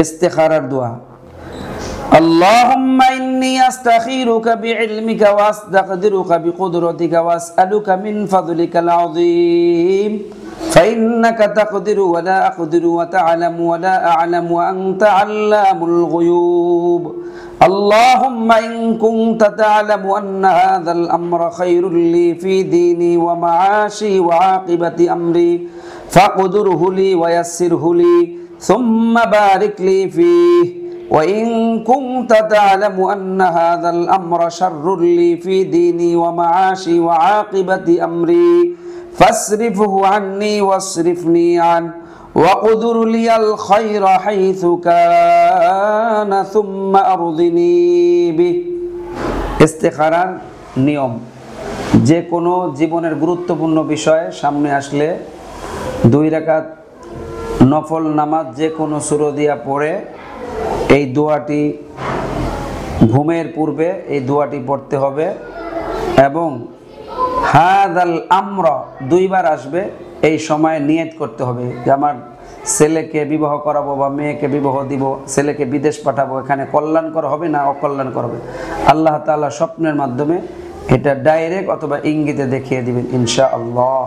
ইস্তেখারার দোয়া। আল্লাহুম্মা ইন্নী আস্তাখিরুকা বিইলমিকা ওয়া আস্তাকদিরুকা বিকুদরাতিকা ওয়া আসআলুকা মিন ফাদলিকাল আযীম ফাইন্নাকা তাকদিরু ওয়া লা আকদিরু ওয়া তা'লামু ওয়া লা আ'লামু ওয়া আনতা আল্লামুল গুয়ুব। আল্লাহুম্মা ইন কুনতা তা'লামু আন্না হাযাল আমরা খায়রুল লি ফি দীনি ওয়া মা'আশি ওয়া আকিবাতি আমরি ফাকদিরহু লি ওয়া ইয়াসসিরহু লি সুম্মা বারিক লি ফীহি وإن كنت تعلم أن هذا الأمر شر لي في ديني ومعاشي وعاقبة أمري فاصرفه عني واصرفني عنه وقدر لي الخير حيث كان ثم أرضني به। ইস্তেখারার নিয়ম, যে কোনো জীবনের গুরুত্বপূর্ণ বিষয় সামনে আসলে 2 রাকাত নফল নামাজ যে কোনো সূরা দিয়া পড়ে এই দোয়াটি ঘুমের পূর্বে এই দোয়াটি পড়তে হবে এবং হাযাল আমর 2 বার আসবে, এই সময় নিয়ত করতে হবে যে আমার ছেলেকে বিবাহ করাবো বা মেয়েকে বিবাহ দিব, ছেলেকে বিদেশ পাঠাবো, এখানে কল্যাণকর হবে না অকল্যাণকর হবে। আল্লাহ তাআলা স্বপ্নের মাধ্যমে এটা ডাইরেক্ট অথবা ইঙ্গিতে দেখিয়ে দিবেন ইনশাআল্লাহ।